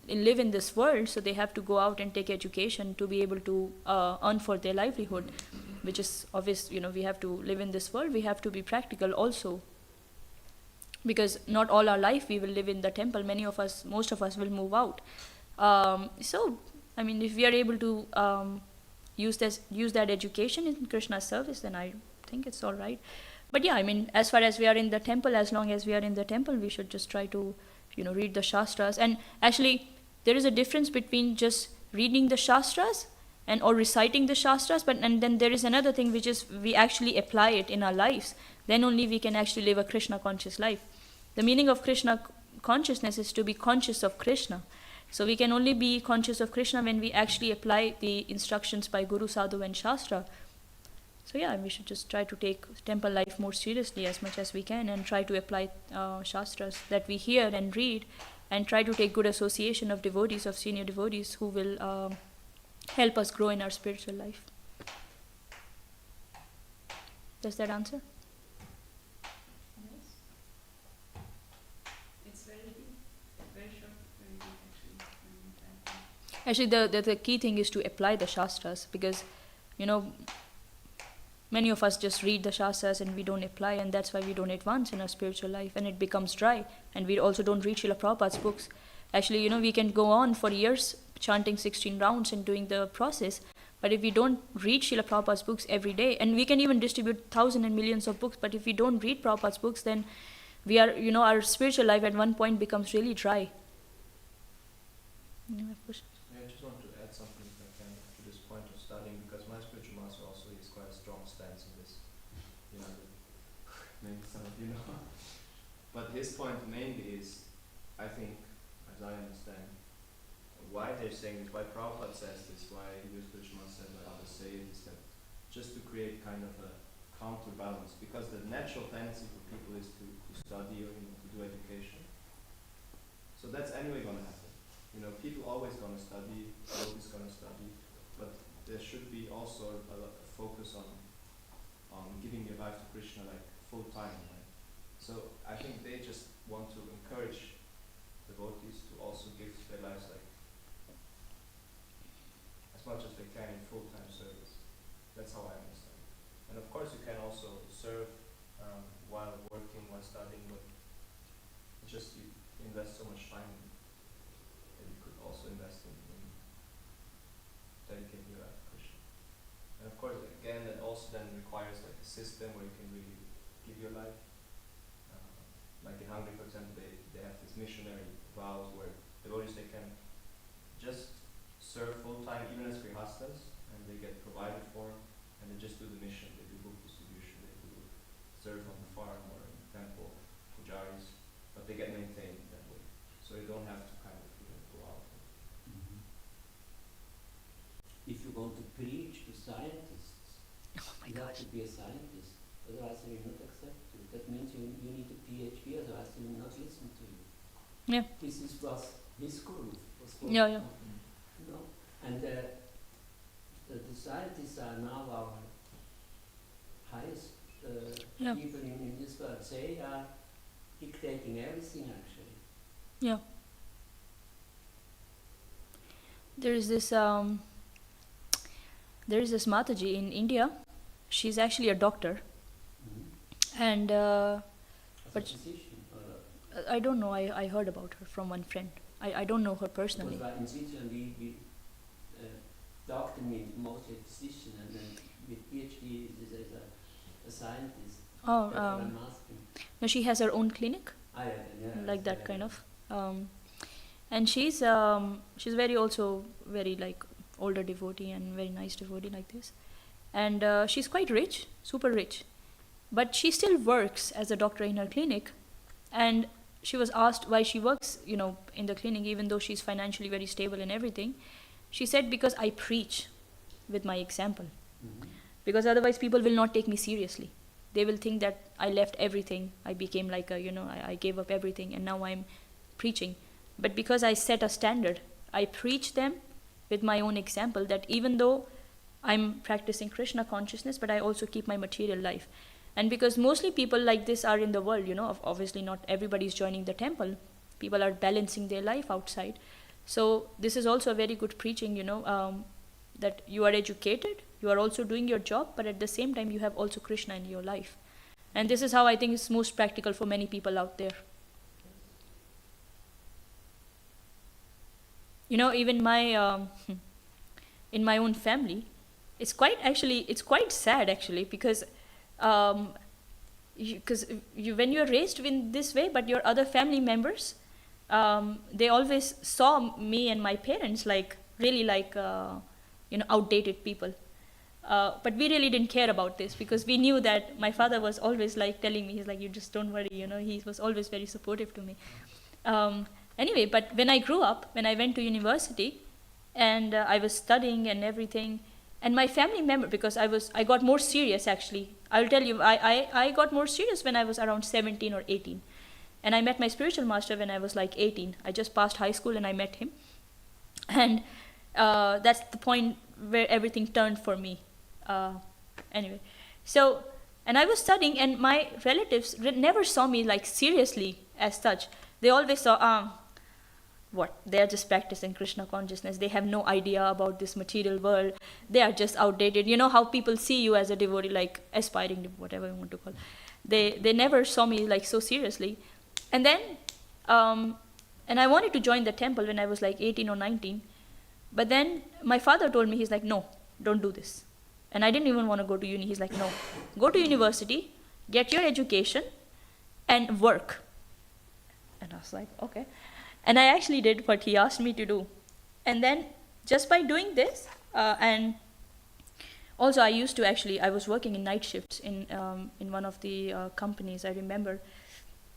live in this world, so they have to go out and take education to be able to earn for their livelihood. which is obvious, we have to live in this world, we have to be practical also. Because not all our life we will live in the temple. Most of us will move out. So, if we are able to use that education in Krishna's service, then I think it's all right. But yeah, as far as we are in the temple, as long as we are in the temple, we should just try to, read the Shastras. And actually, there is a difference between just reading the Shastras or reciting the Shastras, and then there is another thing, which is we actually apply it in our lives. Then only we can actually live a Krishna conscious life. The meaning of Krishna consciousness is to be conscious of Krishna. So we can only be conscious of Krishna when we actually apply the instructions by Guru, Sadhu and Shastra. So yeah, we should just try to take temple life more seriously as much as we can, and try to apply Shastras that we hear and read, and try to take good association of devotees, of senior devotees, who will help us grow in our spiritual life. Does that answer? Yes. It's very deep, very short, very deep actually. Actually, the key thing is to apply the Shastras, because, many of us just read the Shastras and we don't apply, and that's why we don't advance in our spiritual life, and it becomes dry. And we also don't read Srila Prabhupada's books. Actually, we can go on for years chanting 16 rounds and doing the process, but if we don't read Srila Prabhupada's books every day, and we can even distribute thousands and millions of books, but if we don't read Prabhupada's books, then we are, our spiritual life at one point becomes really dry. Yeah, I just want to add something, if I can, to this point of studying, because my spiritual master also is quite a strong stance in this. Maybe some of you know. But his point mainly is, I think, as I understand, why they're saying this, why Prabhupada says this, why your spiritual master says, why others say it, is that just to create kind of a counterbalance, because the natural tendency for people is to study or to do education. So that's anyway going to happen. People always going to study, always going to study, but there should be also a focus on giving your life to Krishna like full time, right? So I think they just want to encourage devotees to also give their lives like as much as they can in full time service. That's how I understand it. And of course you can also serve while working, while studying, but it's just you invest so much time that you could also invest in dedicating your life to Krishna. And of course, again, that also then requires like a system where you can really give your life. Like in Hungary, for example, they have this missionary vows where devotees, they can just serve full time even as grihastas, and they get provided for, and they just do the mission. They do book distribution, they do serve on the farm or in the temple, pujaris, but they get maintained that way. So you don't have to kind of go out. If you want to preach to scientists, Oh my you have gosh. to be a scientist, otherwise they will not accept you. That means you need a PhD, otherwise they will not listen to you. Yeah. This was his guru. Yeah. And the scientists are now our highest people in this world. They are dictating everything actually. Yeah. There is this Mataji in India. She's actually a doctor, and As but a physician, I don't know. I heard about her from one friend. I don't know her personally. because in Switzerland we doctor means mostly physician, and then with PhD is a scientist. Oh, That's what I'm asking. no, she has her own clinic, like that kind of. And she's very also very like older devotee and very nice devotee like this, and she's quite rich, super rich, but she still works as a doctor in her clinic, and she was asked why she works, in the clinic even though she's financially very stable and everything. She said, because I preach with my example, because otherwise people will not take me seriously. They will think that I left everything, I became like I gave up everything and now I'm preaching. But because I set a standard, I preach them with my own example, that even though I'm practicing Krishna consciousness, but I also keep my material life. And because mostly people like this are in the world, obviously not everybody is joining the temple. People are balancing their life outside. So this is also a very good preaching, that you are educated, You are also doing your job, but at the same time, you have also Krishna in your life. And this is how I think is most practical for many people out there. You know, even in my own family, it's quite sad actually, because when you're raised in this way, but your other family members, they always saw me and my parents like really like outdated people. But we really didn't care about this, because we knew that my father was always like telling me, he's like, you just don't worry, he was always very supportive to me. Anyway, but when I grew up, when I went to university, and I was studying and everything, and my family member, because I got more serious actually. I'll tell you, I got more serious when I was around 17 or 18. And I met my spiritual master when I was like 18. I just passed high school and I met him. And that's the point where everything turned for me. Anyway, so, and I was studying, and my relatives never saw me like seriously as such. They always saw, they are just practicing Krishna consciousness. They have no idea about this material world. They are just outdated. You know how people see you as a devotee, like aspiring, whatever you want to call it. They never saw me like so seriously. And then, and I wanted to join the temple when I was like 18 or 19. But then my father told me, he's like, no, don't do this. And I didn't even want to go to uni. He's like, no, go to university, get your education, and work. And I was like, okay. And I actually did what he asked me to do. And then just by doing this, and also I was working in night shifts in one of the companies, I remember.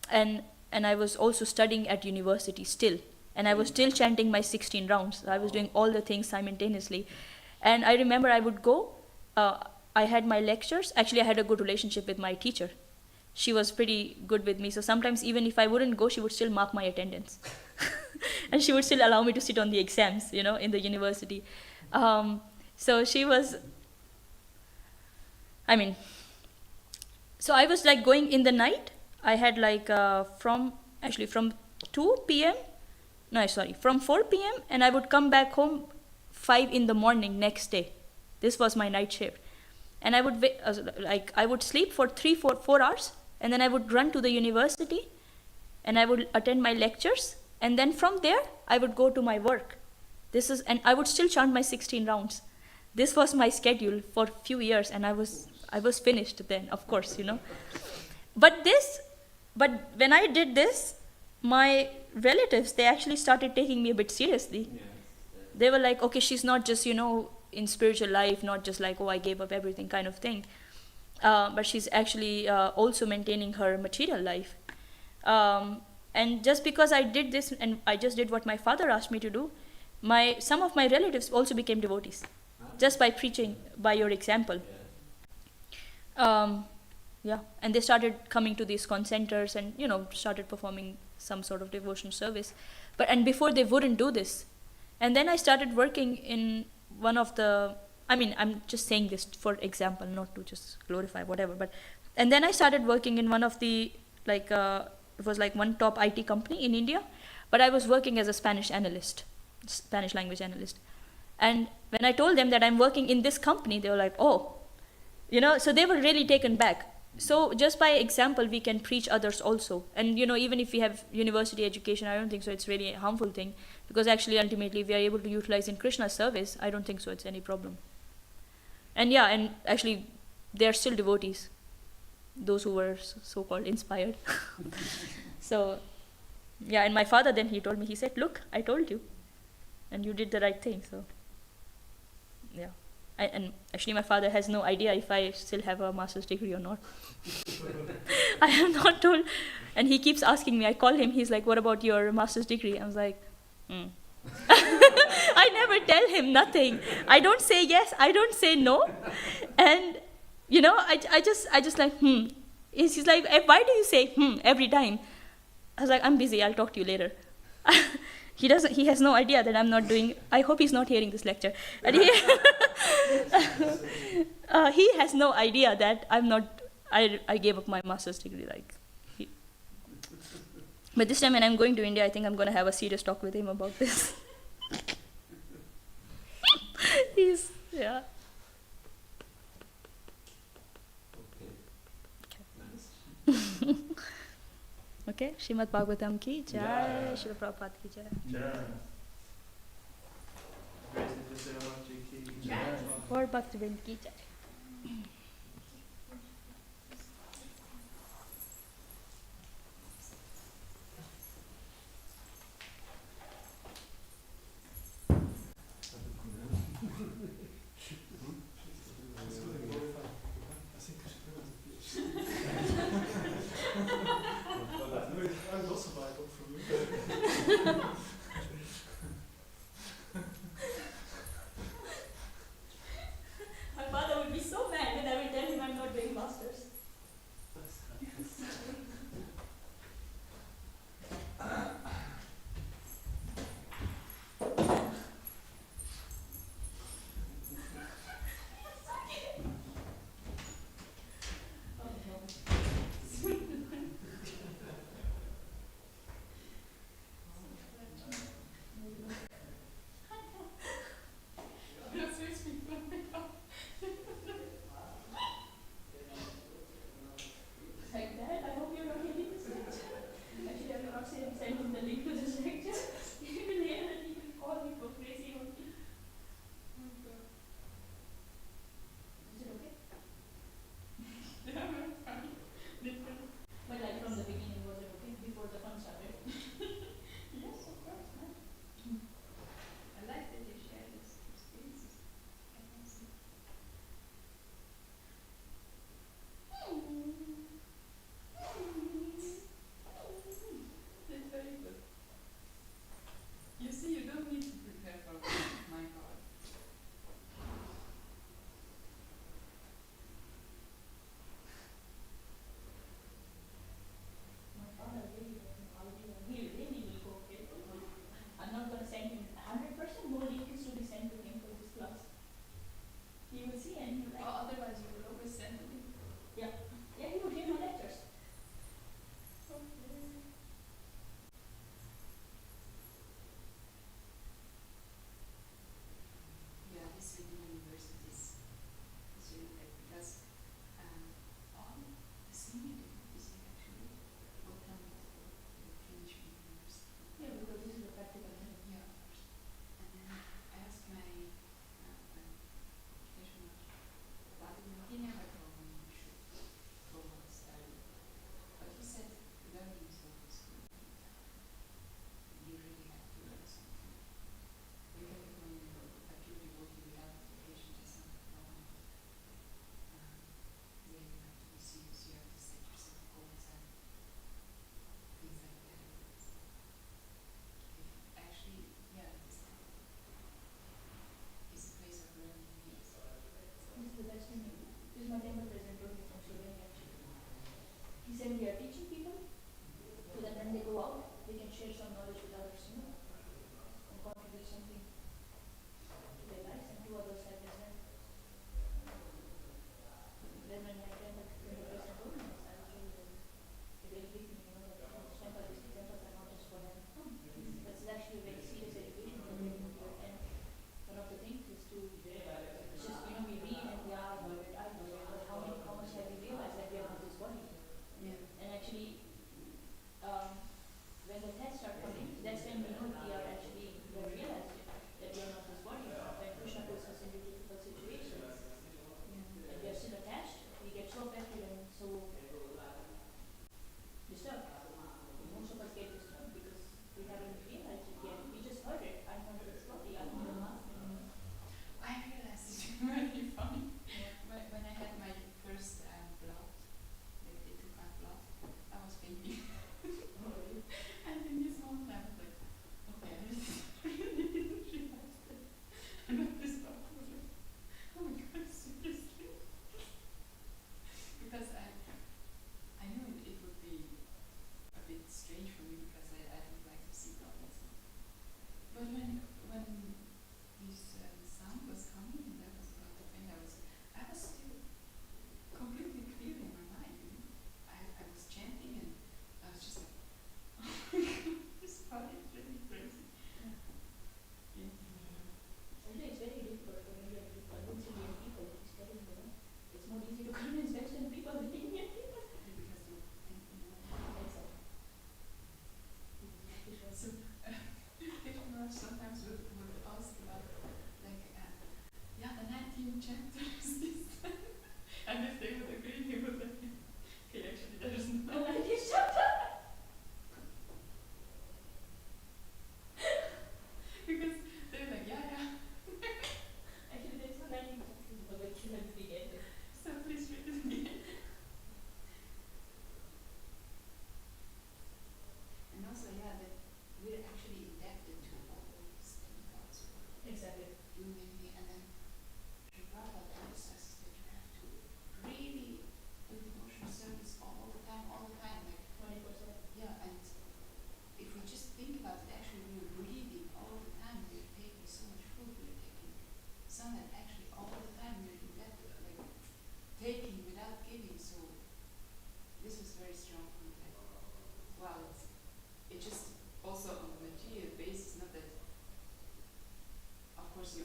And I was also studying at university still. And I was still chanting my 16 rounds. I was doing all the things simultaneously. And I remember I would go, I had my lectures. Actually, I had a good relationship with my teacher. She was pretty good with me. So sometimes even if I wouldn't go, she would still mark my attendance. And she would still allow me to sit on the exams, in the university. So she was, so I was like going in the night. I had like from 2 p.m. from 4 p.m. and I would come back home 5 in the morning next day. This was my night shift. And I would I would sleep for 4 hours, and then I would run to the university and I would attend my lectures, and then from there I would go to my work. And I would still chant my 16 rounds. This was my schedule for a few years, and I was finished then, of course, But when I did this, my relatives, they actually started taking me a bit seriously. Yes. They were like, okay, she's not just, in spiritual life, not just like, oh, I gave up everything kind of thing. But she's actually also maintaining her material life. And just because I did this, and I just did what my father asked me to do, some of my relatives also became devotees, just by preaching, by your example. Yeah, and they started coming to these concenters and, started performing some sort of devotion service. And before they wouldn't do this. And then I started working in one of the, I'm just saying this for example, not to just glorify whatever, and then I started working in one of the, it was like one top IT company in India, but I was working as a Spanish language analyst. And when I told them that I'm working in this company, they were like, oh, so they were really taken back. So just by example, we can preach others also. And, even if we have university education, I don't think so it's really a harmful thing. Because actually, ultimately, if we are able to utilize in Krishna's service, I don't think so it's any problem. And yeah, and actually, they are still devotees. Those who were so-called inspired. So, yeah, and my father then, he told me, he said, look, I told you. And you did the right thing, so. Yeah. And actually my father has no idea if I still have a master's degree or not. I am not told. And he keeps asking me, I call him, he's like, what about your master's degree? I was like, I never tell him nothing. I don't say yes, I don't say no. And, I just like, He's like, why do you say every time? I was like, I'm busy, I'll talk to you later. He has no idea that I'm not doing, I hope he's not hearing this lecture. And he has no idea that I gave up my master's degree. But this time when I'm going to India, I think I'm going to have a serious talk with him about this. Yeah. Shrimad Bhagavatam की जय, जय। श्रील प्रभुपाद की जय, Grace Nitya Seva ki Jai. और भक्तवृंद की जय. I think I should do it as a PhD. No, I would also buy a book from you. My father would be so mad when I will tell him I'm not doing masters. Like that, I hope you're not getting this lecture. Actually, I will not say send him the link to this lecture. He will hear and he will call me for crazy only. Is it okay? But like from the beginning, was it okay? Before the fun started? Yes, of course, man. I like that you share this experiences. I can see. That's very good. You see, you don't need to prepare for my God. My father really doesn't argue and he really will cooperate. I'm not going to send him 100%, no link is to be sent to him for this class. He will see and he will like, Otherwise, you will always send me. yeah, he will hear my lectures. Okay. Yeah, this with universities is really great because all the senior degrees actually will come before you finish with university. Yeah, because this is a practical thing. Yeah, of course. And then I asked my education about it, and he never told me you should go on study. But he said learning is always good. You really have to learn something. You can become a pure devotee without education, just not knowing. Yeah, you have to be serious, you have to set yourself goals and things like that. Actually, yeah, this is a place of learning peace. This is the best thing. This is my temple president told me from Slovenia actually. He said we are teaching people so that when they go out, they can share some knowledge with others, and contribute something to their lives and to others' life as well. Then when my temple president told me this, I was really, it really hit me, that these temples are not just for them. That's actually a very serious education for them here. And one of the things is to, it's just, we read and I know it, but how much have we realized that we are not this body? Yeah. And actually, when the tests start coming, that's when we know we are actually, we have realized it, that we are not this body. When Krishna puts us into difficult situations, and we are still attached, we get so affected and so disturbed. Most of us get disturbed because we haven't realized it yet. We just heard it. I'm not this body. I'm not a master. I realized it's very funny. When I had my first blood, they took my blood, I was baby. And in this moment I was like, okay, I really didn't realize that. And when this blood I was like, oh my god, seriously? Because I knew it would be a bit strange for me because I don't like to see blood and stuff. But when this sound was coming and I was about to faint, I was still completely clear in my mind. I was chanting and I was just like, this body is really crazy. Yeah. Actually, it's very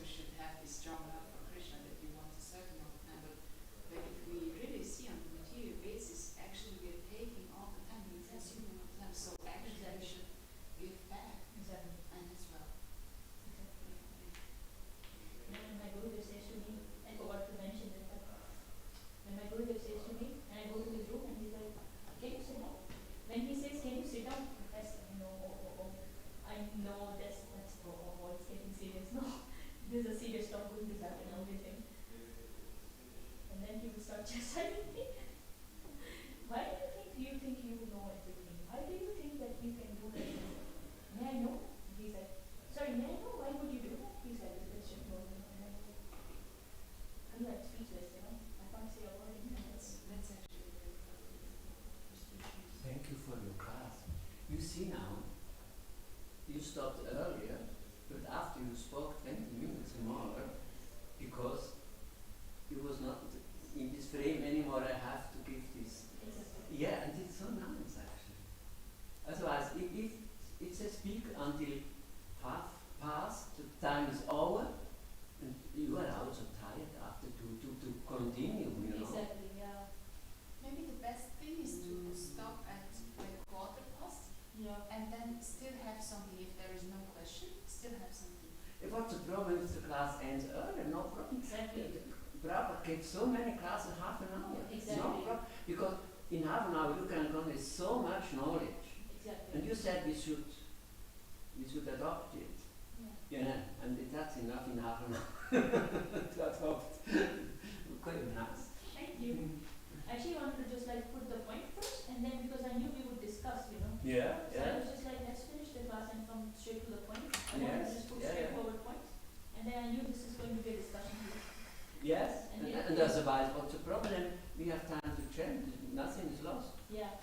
also should have this strong love for Krishna that you want to serve him all the time. But if we really see on the material basis, actually we are taking all the time, we are consuming all the time. So actually we should give back. Exactly. And as well. Exactly. And then my Gurudev says to me, I forgot to mention that, but when my Gurudev says to me, and I go to his room and he's like, can you sit down? When he says, can you sit down? I said, no, I know that's it's getting serious. No, there's a serious talk going to happen now with him. And then he will start chastising me. Why do you think you know everything? Why do you think that you can do that? May I know? He's like, sorry, may I know why would you do that? He's like, it's just no. I'm like speechless, I can't say a word. That's actually very frustrating. Thank you for your class. You see now, you stopped earlier, but after you spoke 20 minutes more, because it was not in this frame anymore, I have to give this. Yeah, and it's so nice actually. Otherwise, if it's a speak until half past, the time is over, and you are also tired after to continue, you know. Exactly, yeah. Maybe the best thing is to stop at like 1:15. Yeah. And then still have something, if there is no question, still have something. If what's the problem if the class ends early? No problem. Exactly. Prabhupada gave so many classes half an hour. Exactly. No problem. Because in half an hour you can convey so much knowledge. Exactly. And you said we should adopt it. Yeah. You know, and that's enough in half an hour to adopt. Quite nice. Thank you. I actually wanted to just like put the point first, and then because I knew we would discuss, Yeah, So I was just like, let's finish the class and come straight to the point. I wanted to Yes, just put yeah, straightforward points, and then I knew this is going to be a discussion here. Yes, And and otherwise what's the problem? We have time to change. Nothing is lost. Yeah.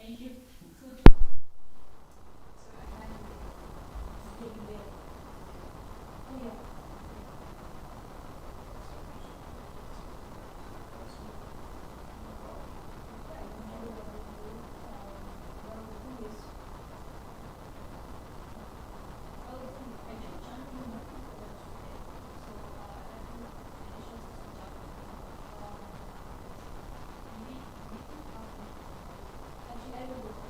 Thank you. Good. So I kind of Getting there. Oh yeah. I don't know what to do. One of the thing is, well, the thing, I did chanting nothing for that today. So I have to finish off this chapter. Maybe, actually I will do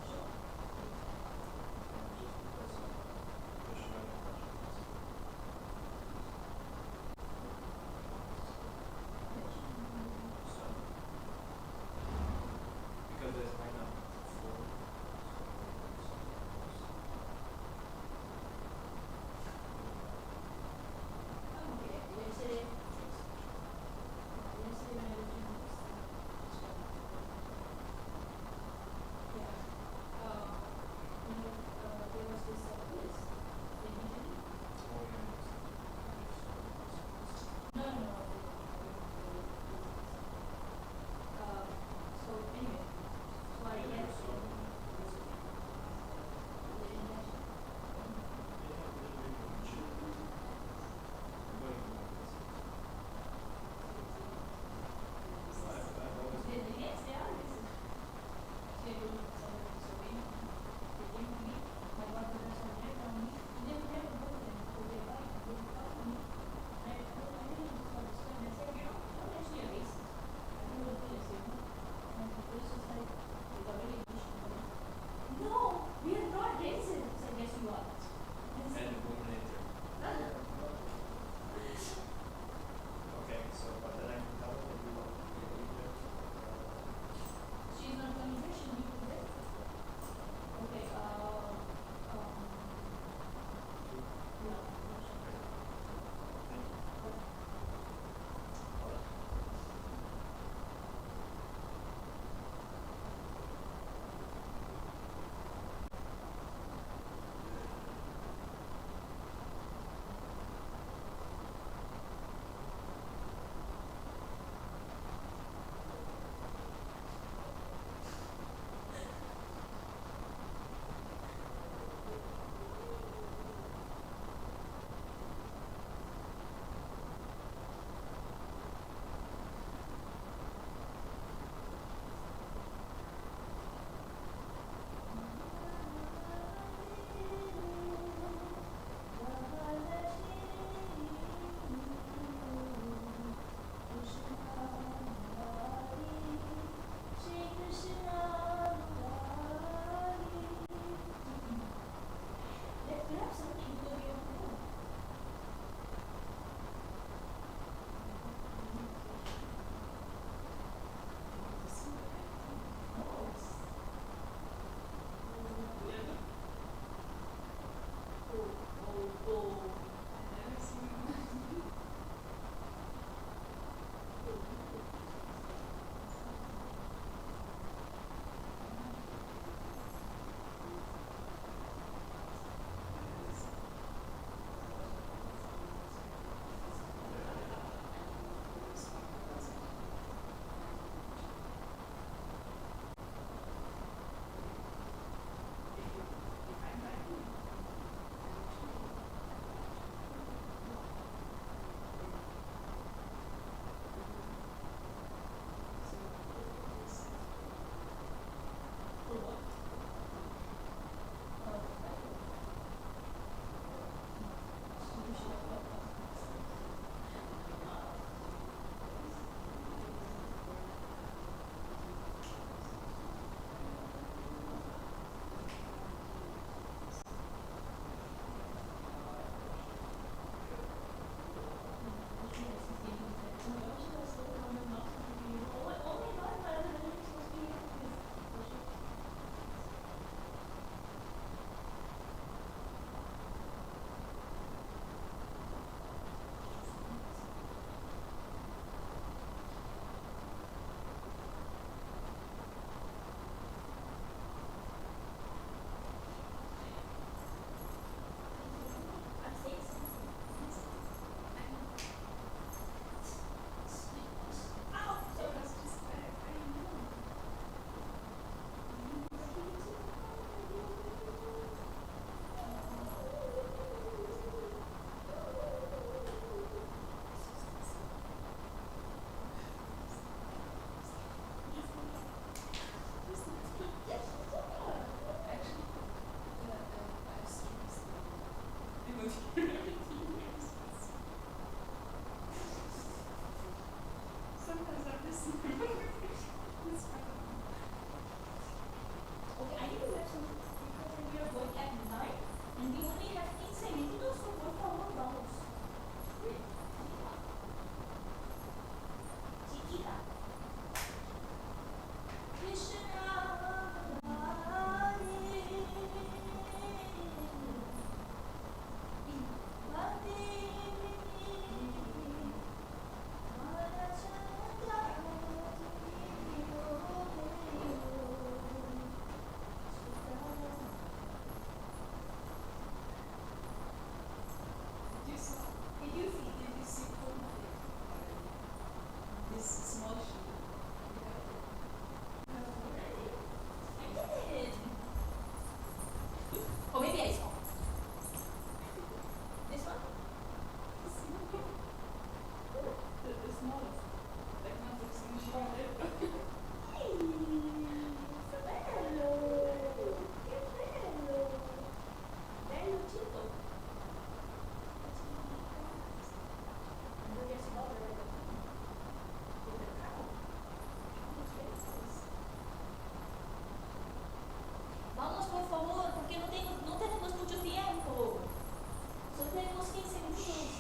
ne fosse quem sempre tudo.